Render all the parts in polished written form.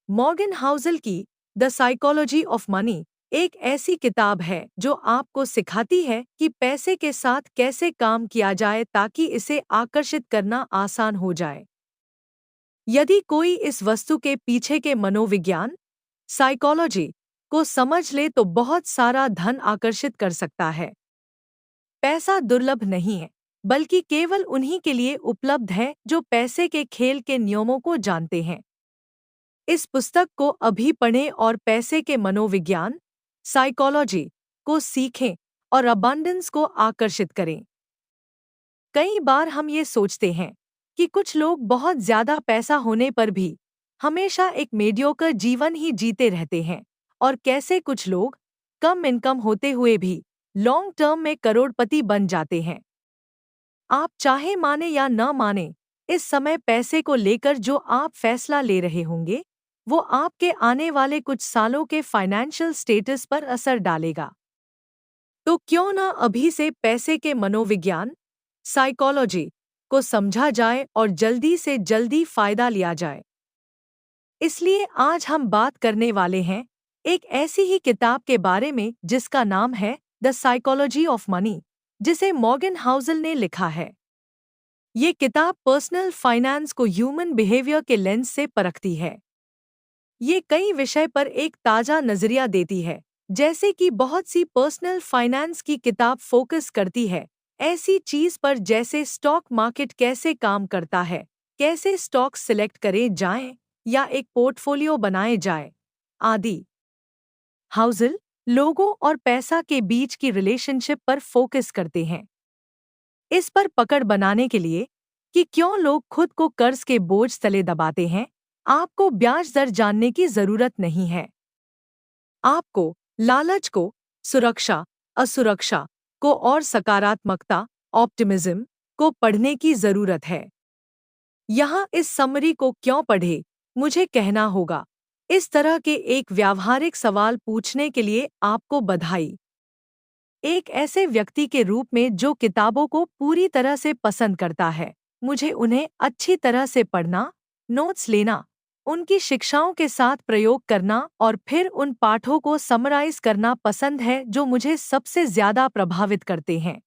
Morgan Housel की the psychology of money एक ऐसी किताब है जो आपको सिखाती है कि पैसे के साथ कैसे काम किया जाए ताकि इसे आकर्षित करना आसान हो जाए। यदि कोई इस वस्तु के पीछे के मनोविज्ञान साइकोलॉजी को समझ ले तो बहुत सारा धन आकर्षित कर सकता है। पैसा दुर्लभ नहीं है, बल्कि केवल उन्हीं के लिए उपलब्ध है जो पैसे के खेल के नियमों को जानते हैं। इस पुस्तक को अभी पढ़ें और पैसे के मनोविज्ञान साइकोलॉजी को सीखें और अबंडेंस को आकर्षित करें। कई बार हम ये सोचते हैं कि कुछ लोग बहुत ज्यादा पैसा होने पर भी हमेशा एक मीडियोकर जीवन ही जीते रहते हैं, और कैसे कुछ लोग कम इनकम होते हुए भी लॉन्ग टर्म में करोड़पति बन जाते हैं। आप चाहे माने या न माने, इस समय पैसे को लेकर जो आप फैसला ले रहे होंगे वो आपके आने वाले कुछ सालों के फाइनेंशियल स्टेटस पर असर डालेगा। तो क्यों न अभी से पैसे के मनोविज्ञान साइकोलॉजी को समझा जाए और जल्दी से जल्दी फायदा लिया जाए। इसलिए आज हम बात करने वाले हैं एक ऐसी ही किताब के बारे में जिसका नाम है द साइकोलॉजी ऑफ मनी, जिसे मॉर्गन हाउसल ने लिखा है। ये किताब पर्सनल फाइनेंस को ह्यूमन बिहेवियर के लेंस से परखती है। ये कई विषय पर एक ताज़ा नजरिया देती है, जैसे कि बहुत सी पर्सनल फाइनेंस की किताब फोकस करती है ऐसी चीज पर जैसे स्टॉक मार्केट कैसे काम करता है, कैसे स्टॉक सिलेक्ट करे जाएं या एक पोर्टफोलियो बनाए जाए आदि। हाउसल लोगों और पैसा के बीच की रिलेशनशिप पर फोकस करते हैं, इस पर पकड़ बनाने के लिए कि क्यों लोग खुद को कर्ज के बोझ तले दबाते हैं। आपको ब्याज दर जानने की जरूरत नहीं है। आपको लालच को, सुरक्षा, असुरक्षा को और सकारात्मकता ऑप्टिमिज्म को पढ़ने की जरूरत है। यहाँ इस समरी को क्यों पढ़े, मुझे कहना होगा। इस तरह के एक व्यावहारिक सवाल पूछने के लिए आपको बधाई। एक ऐसे व्यक्ति के रूप में जो किताबों को पूरी तरह से पसंद करता है, मुझे उन्हें अच्छी तरह से पढ़ना, नोट्स लेना, उनकी शिक्षाओं के साथ प्रयोग करना और फिर उन पाठों को समराइज करना पसंद है जो मुझे सबसे ज्यादा प्रभावित करते हैं।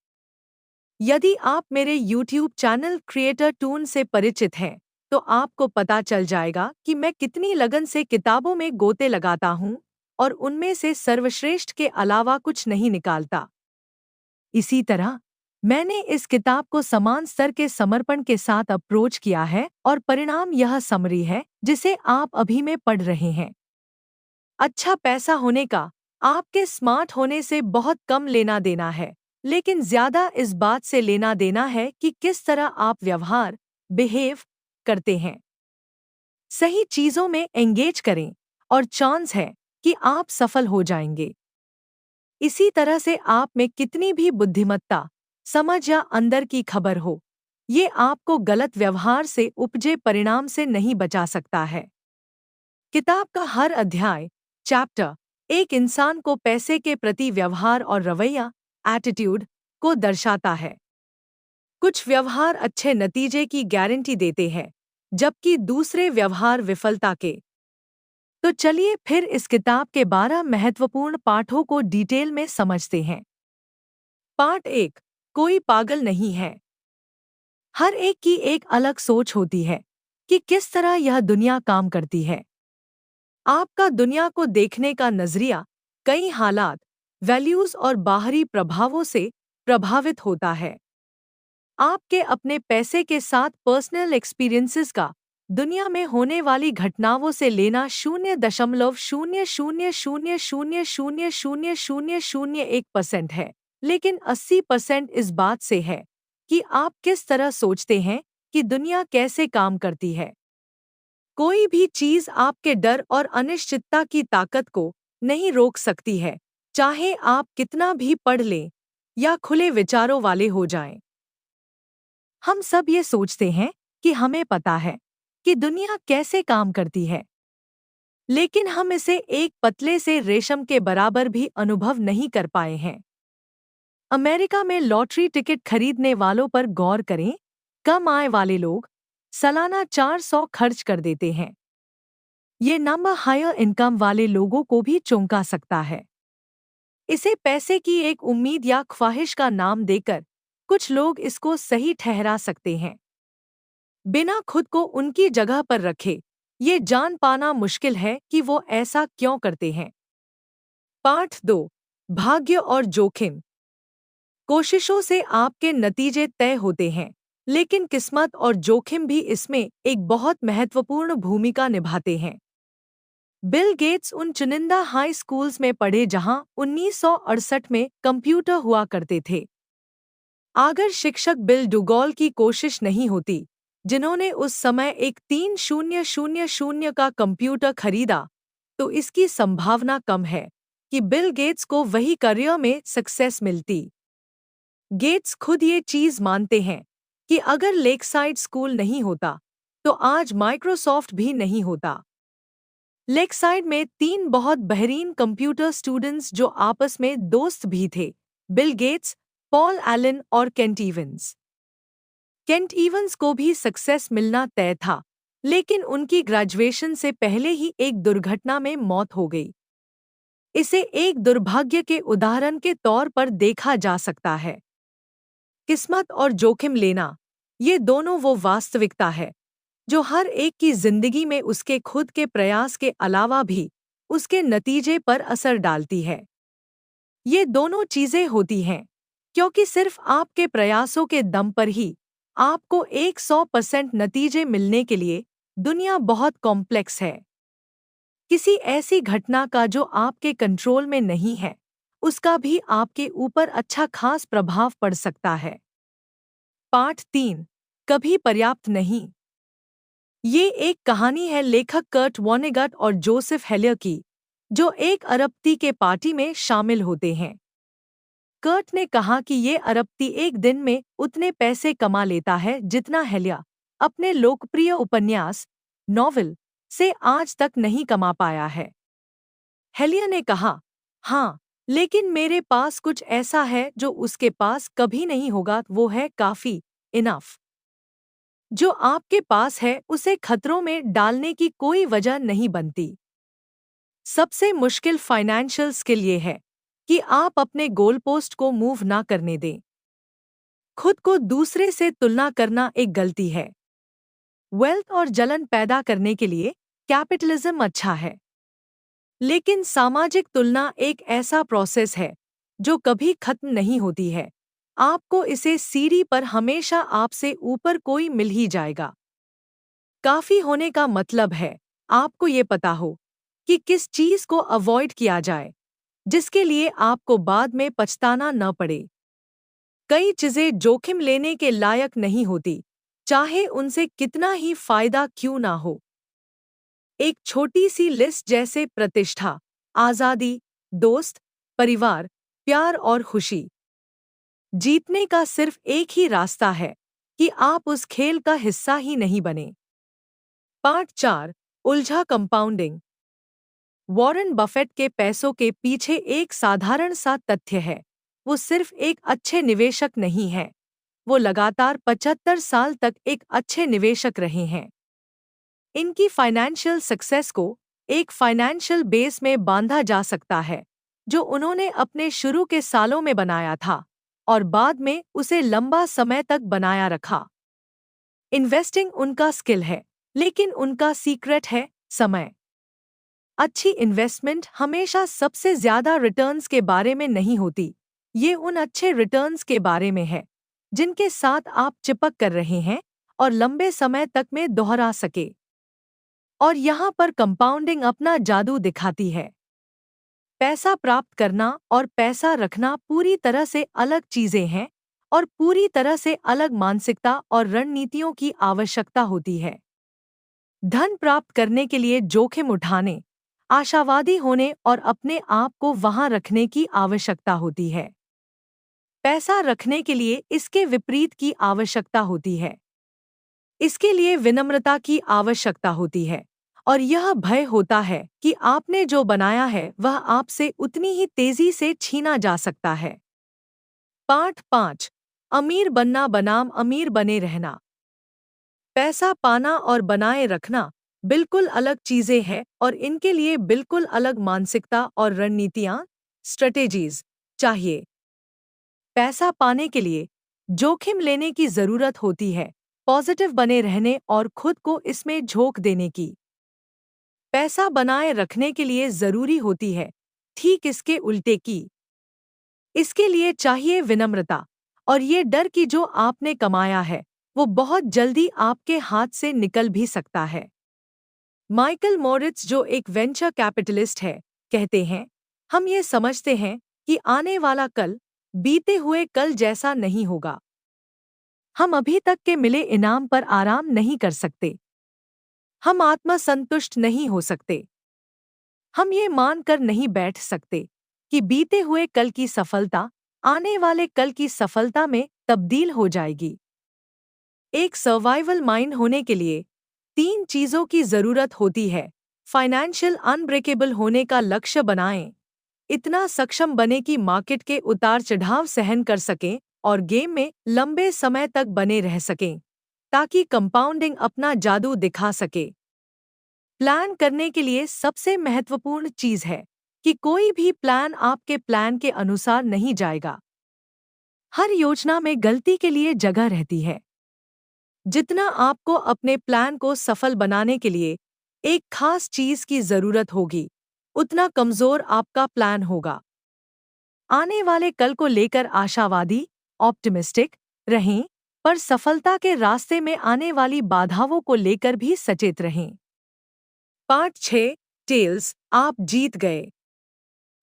यदि आप मेरे YouTube चैनल क्रिएटर टून से परिचित हैं, तो आपको पता चल जाएगा कि मैं कितनी लगन से किताबों में गोते लगाता हूँ और उनमें से सर्वश्रेष्ठ के अलावा कुछ नहीं निकालता। इसी तरह मैंने इस किताब को समान स्तर के समर्पण के साथ अप्रोच किया है और परिणाम यह समरी है जिसे आप अभी में पढ़ रहे हैं। अच्छा पैसा होने का आपके स्मार्ट होने से बहुत कम लेना देना है, लेकिन ज्यादा इस बात से लेना देना है कि किस तरह आप व्यवहार बिहेव करते हैं। सही चीजों में एंगेज करें और चांस है कि आप सफल हो जाएंगे। इसी तरह से आप में कितनी भी बुद्धिमत्ता, समझ या अंदर की खबर हो, ये आपको गलत व्यवहार से उपजे परिणाम से नहीं बचा सकता है। किताब का हर अध्याय चैप्टर एक इंसान को पैसे के प्रति व्यवहार और रवैया एटीट्यूड को दर्शाता है। कुछ व्यवहार अच्छे नतीजे की गारंटी देते हैं, जबकि दूसरे व्यवहार विफलता के। तो चलिए फिर इस किताब के 12 महत्वपूर्ण पाठों को डिटेल में समझते हैं। पाठ 1, कोई पागल नहीं है। हर एक की एक अलग सोच होती है कि किस तरह यह दुनिया काम करती है। आपका दुनिया को देखने का नजरिया कई हालात, वैल्यूज और बाहरी प्रभावों से प्रभावित होता है। आपके अपने पैसे के साथ पर्सनल एक्सपीरियंसेस का दुनिया में होने वाली घटनाओं से लेना 0.000000001% है, लेकिन 80% इस बात से है कि आप किस तरह सोचते हैं कि दुनिया कैसे काम करती है। कोई भी चीज आपके डर और अनिश्चितता की ताकत को नहीं रोक सकती है, चाहे आप कितना भी पढ़ लें या खुले विचारों वाले हो जाएं। हम सब ये सोचते हैं कि हमें पता है कि दुनिया कैसे काम करती है, लेकिन हम इसे एक पतले से रेशम के बराबर भी अनुभव नहीं कर पाए हैं। अमेरिका में लॉटरी टिकट खरीदने वालों पर गौर करें। कम आय वाले लोग सालाना 400 खर्च कर देते हैं। ये नंबर हायर इनकम वाले लोगों को भी चौंका सकता है। इसे पैसे की एक उम्मीद या ख्वाहिश का नाम देकर कुछ लोग इसको सही ठहरा सकते हैं। बिना खुद को उनकी जगह पर रखे ये जान पाना मुश्किल है कि वो ऐसा क्यों करते हैं। पाठ 2। भाग्य और जोखिम। कोशिशों से आपके नतीजे तय होते हैं, लेकिन किस्मत और जोखिम भी इसमें एक बहुत महत्वपूर्ण भूमिका निभाते हैं। बिल गेट्स उन चुनिंदा हाई स्कूल्स में पढ़े जहां 1968 में कंप्यूटर हुआ करते थे। अगर शिक्षक बिल डुगॉल की कोशिश नहीं होती, जिन्होंने उस समय एक 3000 का कंप्यूटर खरीदा, तो इसकी संभावना कम है कि बिल गेट्स को वही करियर में सक्सेस मिलती। गेट्स खुद ये चीज मानते हैं कि अगर लेकसाइड स्कूल नहीं होता, तो आज माइक्रोसॉफ्ट भी नहीं होता। लेकसाइड में 3 बहुत बेहतरीन कंप्यूटर स्टूडेंट्स जो आपस में दोस्त भी थे, बिल गेट्स, पॉल एलन और केंट इवंस। केंट इवंस को भी सक्सेस मिलना तय था, लेकिन उनकी ग्रेजुएशन से पहले ही एक दुर्घटना में मौत हो गई। इसे एक दुर्भाग्य के उदाहरण के तौर पर देखा जा सकता है। किस्मत और जोखिम लेना, ये दोनों वो वास्तविकता है जो हर एक की जिंदगी में उसके खुद के प्रयास के अलावा भी उसके नतीजे पर असर डालती है। ये दोनों चीजें होती हैं, क्योंकि सिर्फ आपके प्रयासों के दम पर ही आपको 100% नतीजे मिलने के लिए दुनिया बहुत कॉम्प्लेक्स है। किसी ऐसी घटना का जो आपके कंट्रोल में नहीं है, उसका भी आपके ऊपर अच्छा खास प्रभाव पड़ सकता है। पाठ 3। कभी पर्याप्त नहीं। ये एक कहानी है लेखक कर्ट वॉनेगट और जोसेफ हेलियर की, जो एक अरबपति के पार्टी में शामिल होते हैं। कर्ट ने कहा कि ये अरबपति एक दिन में उतने पैसे कमा लेता है जितना हेलियर अपने लोकप्रिय उपन्यास नॉवेल से आज तक नहीं कमा पाया है। हेलियर ने कहा, हाँ, लेकिन मेरे पास कुछ ऐसा है जो उसके पास कभी नहीं होगा, वो है काफी, इनफ। जो आपके पास है उसे खतरों में डालने की कोई वजह नहीं बनती। सबसे मुश्किल फाइनेंशियल स्किल ये है कि आप अपने गोल पोस्ट को मूव ना करने दें। खुद को दूसरे से तुलना करना एक गलती है। वेल्थ और जलन पैदा करने के लिए कैपिटलिज्म अच्छा है, लेकिन सामाजिक तुलना एक ऐसा प्रोसेस है जो कभी खत्म नहीं होती है। आपको इसे सीढ़ी पर हमेशा आपसे ऊपर कोई मिल ही जाएगा। काफी होने का मतलब है आपको ये पता हो कि किस चीज को अवॉइड किया जाए, जिसके लिए आपको बाद में पछताना न पड़े। कई चीजें जोखिम लेने के लायक नहीं होती, चाहे उनसे कितना ही फायदा क्यों ना हो। एक छोटी सी लिस्ट जैसे प्रतिष्ठा, आजादी, दोस्त, परिवार, प्यार और खुशी। जीतने का सिर्फ एक ही रास्ता है कि आप उस खेल का हिस्सा ही नहीं बने। पाठ 4। उलझा कंपाउंडिंग। वॉरेन बफेट के पैसों के पीछे एक साधारण सा तथ्य है, वो सिर्फ एक अच्छे निवेशक नहीं है, वो लगातार 75 साल तक एक अच्छे निवेशक रहे हैं। इनकी फाइनेंशियल सक्सेस को एक फाइनेंशियल बेस में बांधा जा सकता है जो उन्होंने अपने शुरू के सालों में बनाया था और बाद में उसे लंबा समय तक बनाया रखा। इन्वेस्टिंग उनका स्किल है, लेकिन उनका सीक्रेट है समय। अच्छी इन्वेस्टमेंट हमेशा सबसे ज्यादा रिटर्न्स के बारे में नहीं होती, ये उन अच्छे रिटर्न्स के बारे में है जिनके साथ आप चिपक कर रहे हैं और लंबे समय तक में दोहरा सके। और यहाँ पर कंपाउंडिंग अपना जादू दिखाती है। पैसा प्राप्त करना और पैसा रखना पूरी तरह से अलग चीजें हैं और पूरी तरह से अलग मानसिकता और रणनीतियों की आवश्यकता होती है। धन प्राप्त करने के लिए जोखिम उठाने, आशावादी होने और अपने आप को वहां रखने की आवश्यकता होती है। पैसा रखने के लिए इसके विपरीत की आवश्यकता होती है। इसके लिए विनम्रता की आवश्यकता होती है और यह भय होता है कि आपने जो बनाया है वह आपसे उतनी ही तेजी से छीना जा सकता है। पाठ 5। अमीर बनना बनाम अमीर बने रहना। पैसा पाना और बनाए रखना बिल्कुल अलग चीजें हैं और इनके लिए बिल्कुल अलग मानसिकता और रणनीतियां, स्ट्रेटेजीज चाहिए। पैसा पाने के लिए जोखिम लेने की जरूरत होती है, पॉजिटिव बने रहने और खुद को इसमें झोंक देने की। पैसा बनाए रखने के लिए जरूरी होती है ठीक इसके उल्टे की। इसके लिए चाहिए विनम्रता और ये डर कि जो आपने कमाया है वो बहुत जल्दी आपके हाथ से निकल भी सकता है। माइकल मोरिट्ज, जो एक वेंचर कैपिटलिस्ट है, कहते हैं, हम ये समझते हैं कि आने वाला कल बीते हुए कल जैसा नहीं होगा। हम अभी तक के मिले इनाम पर आराम नहीं कर सकते। हम आत्मसंतुष्ट नहीं हो सकते। हम ये मानकर नहीं बैठ सकते कि बीते हुए कल की सफलता आने वाले कल की सफलता में तब्दील हो जाएगी। एक सर्वाइवल माइंड होने के लिए 3 चीजों की जरूरत होती है। फाइनेंशियल अनब्रेकेबल होने का लक्ष्य बनाएं, इतना सक्षम बने कि मार्केट के उतार चढ़ाव सहन कर सकें और गेम में लंबे समय तक बने रह सकें, ताकि कंपाउंडिंग अपना जादू दिखा सके। प्लान करने के लिए सबसे महत्वपूर्ण चीज है कि कोई भी प्लान आपके प्लान के अनुसार नहीं जाएगा। हर योजना में गलती के लिए जगह रहती है। जितना आपको अपने प्लान को सफल बनाने के लिए एक खास चीज की जरूरत होगी, उतना कमजोर आपका प्लान होगा। आने वाले कल को लेकर आशावादी, ऑप्टिमिस्टिक रहें, पर सफलता के रास्ते में आने वाली बाधाओं को लेकर भी सचेत रहें। पार्ट 6, टेल्स, आप जीत गए।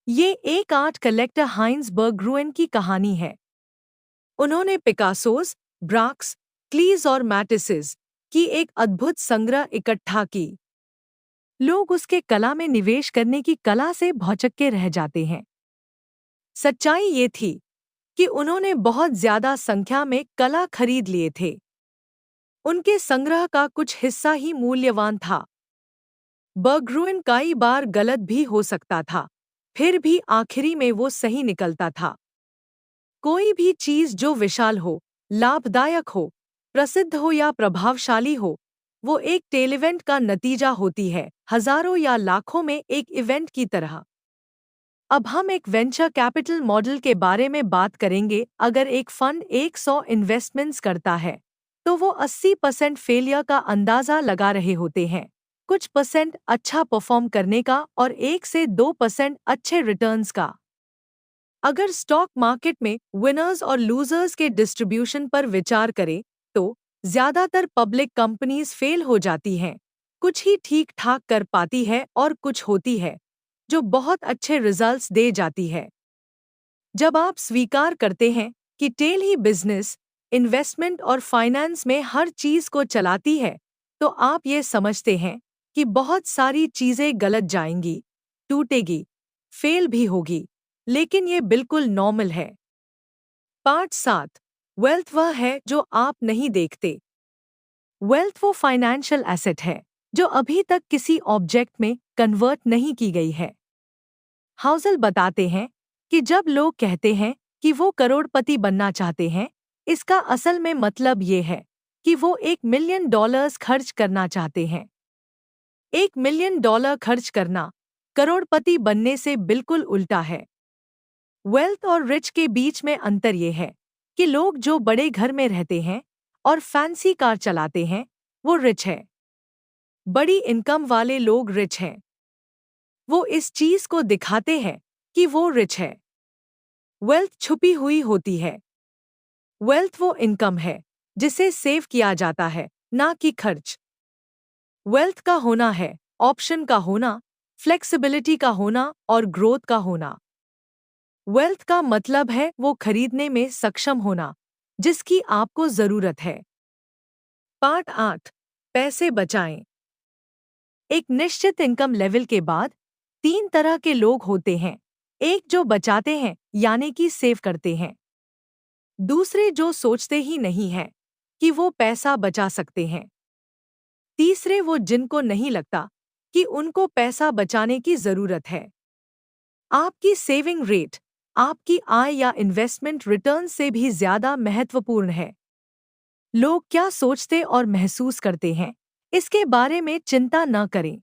ये एक आर्ट कलेक्टर हाइंज बर्गग्रुएन की कहानी है। उन्होंने पिकासोस, ब्राक्स, क्लीज और मैटिसेस की एक अद्भुत संग्रह इकट्ठा की। लोग उसके कला में निवेश करने की कला से भौचक्के रह जाते हैं। सच्चाई ये थी कि उन्होंने बहुत ज्यादा संख्या में कला खरीद लिए थे। उनके संग्रह का कुछ हिस्सा ही मूल्यवान था। बर्गग्रुएन कई बार गलत भी हो सकता था, फिर भी आखिरी में वो सही निकलता था। कोई भी चीज जो विशाल हो, लाभदायक हो, प्रसिद्ध हो या प्रभावशाली हो, वो एक टेल इवेंट का नतीजा होती है, हजारों या लाखों में एक इवेंट की तरह। अब हम एक वेंचर कैपिटल मॉडल के बारे में बात करेंगे। अगर एक फंड 100 इन्वेस्टमेंट्स करता है, तो वो 80% फेलियर का अंदाजा लगा रहे होते हैं, कुछ परसेंट अच्छा परफॉर्म करने का और 1 से 2% अच्छे रिटर्न्स का। अगर स्टॉक मार्केट में विनर्स और लूजर्स के डिस्ट्रीब्यूशन पर विचार करें, तो ज्यादातर पब्लिक कंपनीज फेल हो जाती हैं, कुछ ही ठीक ठाक कर पाती है और कुछ होती है जो बहुत अच्छे रिजल्ट्स दे जाती है। जब आप स्वीकार करते हैं कि टेल ही बिजनेस, इन्वेस्टमेंट और फाइनेंस में हर चीज को चलाती है, तो आप ये समझते हैं कि बहुत सारी चीजें गलत जाएंगी, टूटेगी, फेल भी होगी, लेकिन ये बिल्कुल नॉर्मल है। पार्ट 7, वेल्थ वह है जो आप नहीं देखते। वेल्थ वो फाइनेंशियल एसेट है जो अभी तक किसी ऑब्जेक्ट में कन्वर्ट नहीं की गई है। हाउसल बताते हैं कि जब लोग कहते हैं कि वो करोड़पति बनना चाहते हैं, इसका असल में मतलब ये है कि वो $1 मिलियन खर्च करना चाहते हैं। $1 मिलियन खर्च करना करोड़पति बनने से बिल्कुल उल्टा है। वेल्थ और रिच के बीच में अंतर ये है कि लोग जो बड़े घर में रहते हैं और फैंसी कार चलाते हैं, वो रिच है। बड़ी इनकम वाले लोग रिच हैं। वो इस चीज को दिखाते हैं कि वो रिच है। वेल्थ छुपी हुई होती है। वेल्थ वो इनकम है जिसे सेव किया जाता है, ना कि खर्च। वेल्थ का होना है ऑप्शन का होना, फ्लेक्सिबिलिटी का होना और ग्रोथ का होना। वेल्थ का मतलब है वो खरीदने में सक्षम होना जिसकी आपको जरूरत है। पार्ट 8, पैसे बचाएं। एक निश्चित इनकम लेवल के बाद 3 तरह के लोग होते हैं। एक जो बचाते हैं यानी कि सेव करते हैं। दूसरे जो सोचते ही नहीं हैं कि वो पैसा बचा सकते हैं। तीसरे वो जिनको नहीं लगता कि उनको पैसा बचाने की जरूरत है। आपकी सेविंग रेट आपकी आय या इन्वेस्टमेंट रिटर्न से भी ज्यादा महत्वपूर्ण है। लोग क्या सोचते और महसूस करते हैं, इसके बारे में चिंता न करें।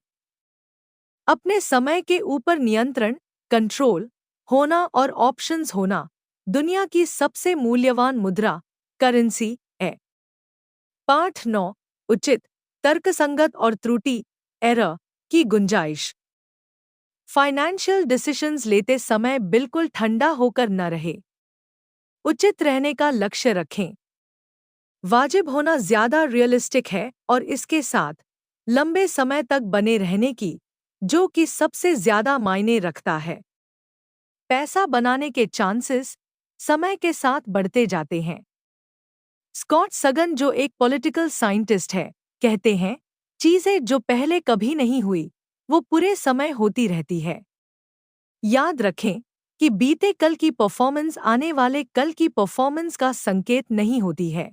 अपने समय के ऊपर नियंत्रण, कंट्रोल होना और ऑप्शंस होना दुनिया की सबसे मूल्यवान मुद्रा, करेंसी है। पाठ 9। उचित, तर्कसंगत और त्रुटि, एरर की गुंजाइश। फाइनेंशियल डिसीजंस लेते समय बिल्कुल ठंडा होकर न रहे। उचित रहने का लक्ष्य रखें। वाजिब होना ज्यादा रियलिस्टिक है और इसके साथ लंबे समय तक बने रहने की, जो कि सबसे ज्यादा मायने रखता है। पैसा बनाने के चांसेस समय के साथ बढ़ते जाते हैं। स्कॉट सगन, जो एक पॉलिटिकल साइंटिस्ट है, कहते हैं, चीजें जो पहले कभी नहीं हुई वो पूरे समय होती रहती है। याद रखें कि बीते कल की परफॉर्मेंस आने वाले कल की परफॉर्मेंस का संकेत नहीं होती है।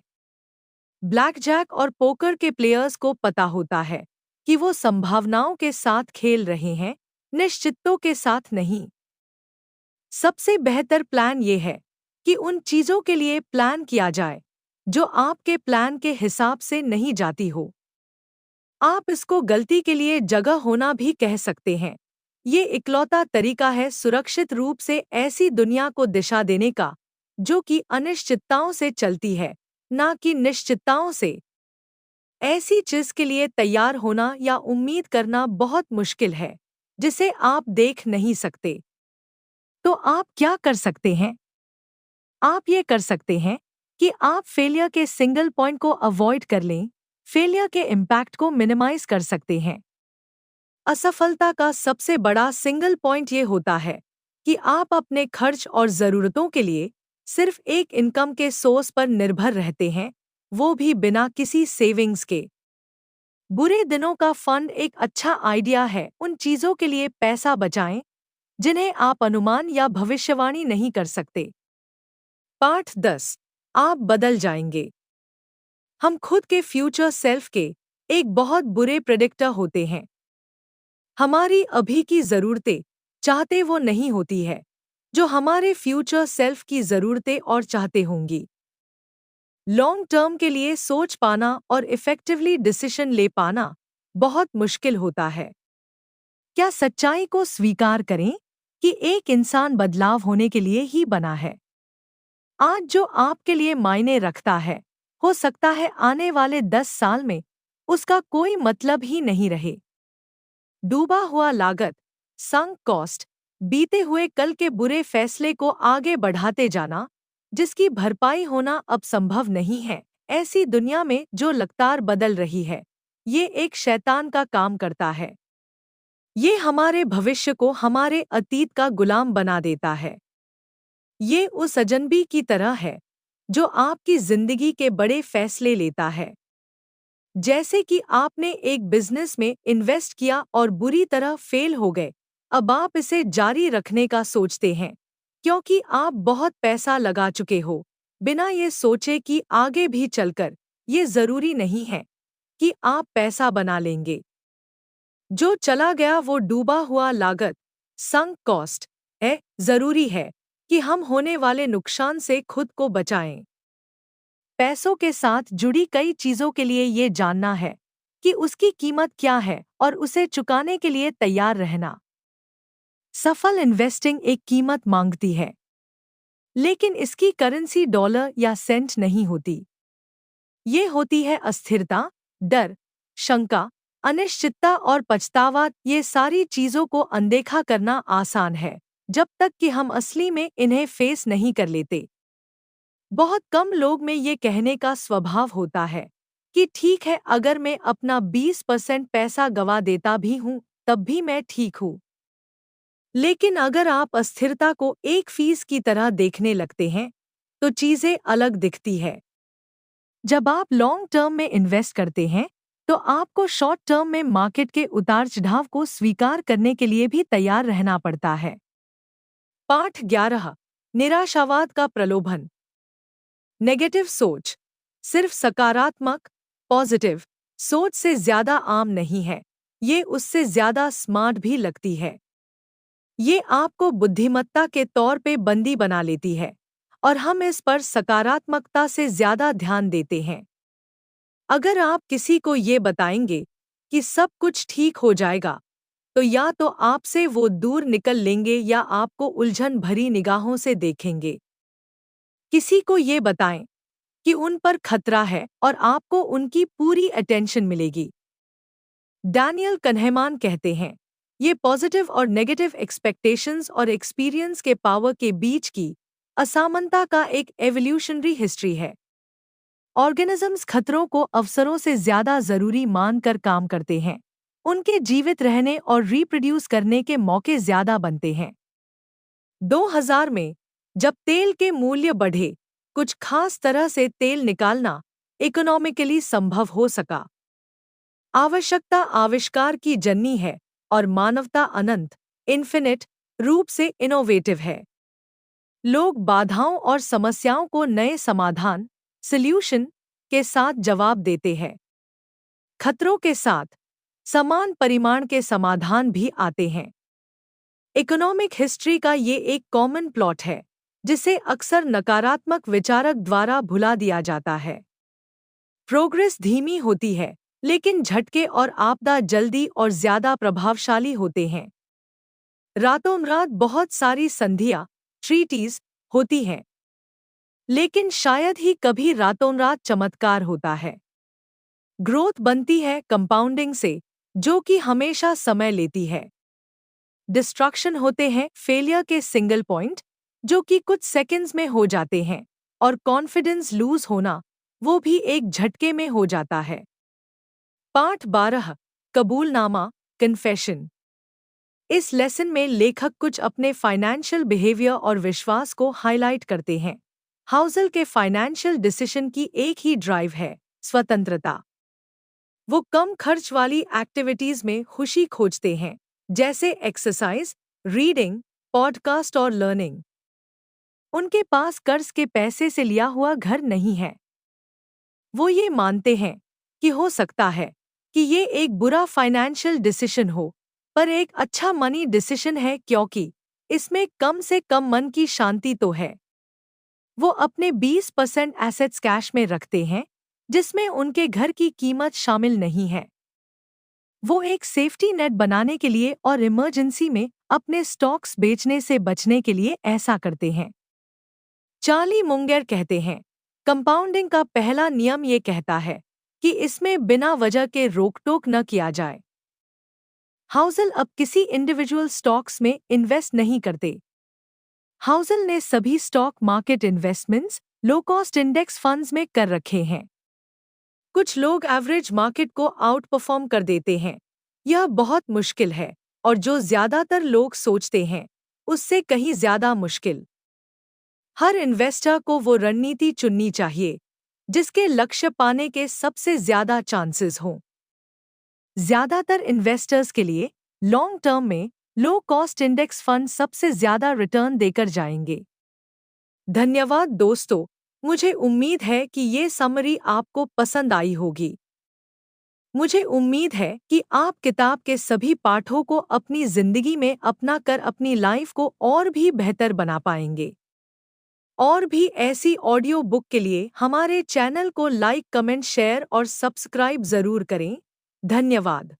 ब्लैकजैक और पोकर के प्लेयर्स को पता होता है कि वो संभावनाओं के साथ खेल रहे हैं, निश्चितों के साथ नहीं। सबसे बेहतर प्लान ये है कि उन चीजों के लिए प्लान किया जाए जो आपके प्लान के हिसाब से नहीं जाती हो। आप इसको गलती के लिए जगह होना भी कह सकते हैं। ये इकलौता तरीका है सुरक्षित रूप से ऐसी दुनिया को दिशा देने का जो कि अनिश्चितताओं से चलती है, ना कि निश्चितताओं से। ऐसी चीज के लिए तैयार होना या उम्मीद करना बहुत मुश्किल है जिसे आप देख नहीं सकते। तो आप क्या कर सकते हैं? आप ये कर सकते हैं कि आप फेलियर के सिंगल पॉइंट को अवॉइड कर लें, फेलियर के इम्पैक्ट को मिनिमाइज कर सकते हैं। असफलता का सबसे बड़ा सिंगल पॉइंट ये होता है कि आप अपने खर्च और ज़रूरतों के लिए सिर्फ एक इनकम के सोर्स पर निर्भर रहते हैं, वो भी बिना किसी सेविंग्स के। बुरे दिनों का फंड एक अच्छा आइडिया है। उन चीज़ों के लिए पैसा बचाएं जिन्हें आप अनुमान या भविष्यवाणी नहीं कर सकते। पाठ 10। आप बदल जाएंगे। हम खुद के फ्यूचर सेल्फ के एक बहुत बुरे प्रेडिक्टर होते हैं। हमारी अभी की ज़रूरतें चाहते वो नहीं होती है जो हमारे फ्यूचर सेल्फ की ज़रूरतें और चाहते होंगी। लॉन्ग टर्म के लिए सोच पाना और इफ़ेक्टिवली डिसीजन ले पाना बहुत मुश्किल होता है। क्या सच्चाई को स्वीकार करें कि एक इंसान बदलाव होने के लिए ही बना है। आज जो आपके लिए मायने रखता है, हो सकता है आने वाले 10 साल में उसका कोई मतलब ही नहीं रहे। डूबा हुआ लागत, संक कॉस्ट, बीते हुए कल के बुरे फैसले को आगे बढ़ाते जाना जिसकी भरपाई होना अब संभव नहीं है। ऐसी दुनिया में जो लगातार बदल रही है, ये एक शैतान का काम करता है। ये हमारे भविष्य को हमारे अतीत का गुलाम बना देता है। ये उस अजनबी की तरह है जो आपकी जिंदगी के बड़े फैसले लेता है। जैसे कि आपने एक बिजनेस में इन्वेस्ट किया और बुरी तरह फेल हो गए, अब आप इसे जारी रखने का सोचते हैं क्योंकि आप बहुत पैसा लगा चुके हो, बिना ये सोचे कि आगे भी चलकर ये जरूरी नहीं है कि आप पैसा बना लेंगे। जो चला गया वो डूबा हुआ लागत, संक कॉस्ट है। जरूरी है कि हम होने वाले नुकसान से खुद को बचाएं। पैसों के साथ जुड़ी कई चीजों के लिए ये जानना है कि उसकी कीमत क्या है और उसे चुकाने के लिए तैयार रहना। सफल इन्वेस्टिंग एक कीमत मांगती है, लेकिन इसकी करेंसी डॉलर या सेंट नहीं होती। ये होती है अस्थिरता, डर, शंका, अनिश्चितता और पछतावा। ये सारी चीजों को अनदेखा करना आसान है जब तक कि हम असली में इन्हें फेस नहीं कर लेते। बहुत कम लोग में ये कहने का स्वभाव होता है कि ठीक है, अगर मैं अपना 20% पैसा गवा देता भी हूं तब भी मैं ठीक हूं। लेकिन अगर आप अस्थिरता को एक फीस की तरह देखने लगते हैं तो चीजें अलग दिखती है। जब आप लॉन्ग टर्म में इन्वेस्ट करते हैं तो आपको शॉर्ट टर्म में मार्केट के उतार चढ़ाव को स्वीकार करने के लिए भी तैयार रहना पड़ता है। पाठ 11। निराशावाद का प्रलोभन। नेगेटिव सोच सिर्फ सकारात्मक, पॉजिटिव सोच से ज्यादा आम नहीं है। ये उससे ज्यादा स्मार्ट भी लगती है। ये आपको बुद्धिमत्ता के तौर पे बंदी बना लेती है और हम इस पर सकारात्मकता से ज्यादा ध्यान देते हैं। अगर आप किसी को ये बताएंगे कि सब कुछ ठीक हो जाएगा, तो या तो आपसे वो दूर निकल लेंगे या आपको उलझन भरी निगाहों से देखेंगे। किसी को ये बताएं कि उन पर खतरा है और आपको उनकी पूरी अटेंशन मिलेगी। डैनियल कन्हेमान कहते हैं, ये पॉजिटिव और नेगेटिव एक्सपेक्टेशंस और एक्सपीरियंस के पावर के बीच की असमानता का एक एवोल्यूशनरी हिस्ट्री है। ऑर्गेनिजम्स खतरों को अवसरों से ज्यादा जरूरी मानकर काम करते हैं। उनके जीवित रहने और रिप्रोड्यूस करने के मौके ज्यादा बनते हैं। 2000 में जब तेल के मूल्य बढ़े, कुछ खास तरह से तेल निकालना इकोनॉमिकली संभव हो सका। आवश्यकता आविष्कार की जननी है और मानवता अनंत, इन्फिनिट रूप से इनोवेटिव है। लोग बाधाओं और समस्याओं को नए समाधान, सॉल्यूशन के साथ जवाब देते हैं। खतरों के साथ समान परिमाण के समाधान भी आते हैं। इकोनॉमिक हिस्ट्री का ये एक कॉमन प्लॉट है जिसे अक्सर नकारात्मक विचारक द्वारा भुला दिया जाता है। प्रोग्रेस धीमी होती है, लेकिन झटके और आपदा जल्दी और ज्यादा प्रभावशाली होते हैं। रातों-रात बहुत सारी संधियां, ट्रीटीज होती हैं, लेकिन शायद ही कभी रातों-रात चमत्कार होता है। ग्रोथ बनती है कंपाउंडिंग से, जो कि हमेशा समय लेती है। डिस्ट्रक्शन होते हैं फेलियर के सिंगल पॉइंट, जो कि कुछ सेकंड्स में हो जाते हैं, और कॉन्फिडेंस लूज होना, वो भी एक झटके में हो जाता है। पाठ 12, कबूलनामा, कन्फेशन। इस लेसन में लेखक कुछ अपने फाइनेंशियल बिहेवियर और विश्वास को हाईलाइट करते हैं। हाउसल के फाइनेंशियल डिसीजन की एक ही ड्राइव है, स्वतंत्रता। वो कम खर्च वाली एक्टिविटीज में खुशी खोजते हैं, जैसे एक्सरसाइज, रीडिंग, पॉडकास्ट और लर्निंग। उनके पास कर्ज के पैसे से लिया हुआ घर नहीं है। वो ये मानते हैं कि हो सकता है कि ये एक बुरा फाइनेंशियल डिसीजन हो, पर एक अच्छा मनी डिसीजन है क्योंकि इसमें कम से कम मन की शांति तो है। वो अपने 20% एसेट्स कैश में रखते हैं, जिसमें उनके घर की कीमत शामिल नहीं है। वो एक सेफ्टी नेट बनाने के लिए और इमरजेंसी में अपने स्टॉक्स बेचने से बचने के लिए ऐसा करते हैं। चार्ली मुंगेर कहते हैं, कंपाउंडिंग का पहला नियम ये कहता है कि इसमें बिना वजह के रोक-टोक न किया जाए। हाउसल अब किसी इंडिविजुअल स्टॉक्स में इन्वेस्ट नहीं करते। हाउसल ने सभी stock market investments low cost index funds में कर रखे हैं। कुछ लोग एवरेज मार्केट को आउट परफॉर्म कर देते हैं। यह बहुत मुश्किल है, और जो ज्यादातर लोग सोचते हैं उससे कहीं ज्यादा मुश्किल। हर इन्वेस्टर को वो रणनीति चुननी चाहिए जिसके लक्ष्य पाने के सबसे ज्यादा चांसेस हों। ज्यादातर इन्वेस्टर्स के लिए लॉन्ग टर्म में लो कॉस्ट इंडेक्स फंड सबसे ज्यादा रिटर्न देकर जाएंगे। धन्यवाद दोस्तों, मुझे उम्मीद है कि ये समरी आपको पसंद आई होगी। मुझे उम्मीद है कि आप किताब के सभी पाठों को अपनी जिंदगी में अपना कर अपनी लाइफ को और भी बेहतर बना पाएंगे। और भी ऐसी ऑडियो बुक के लिए हमारे चैनल को लाइक, कमेंट, शेयर और सब्सक्राइब जरूर करें। धन्यवाद।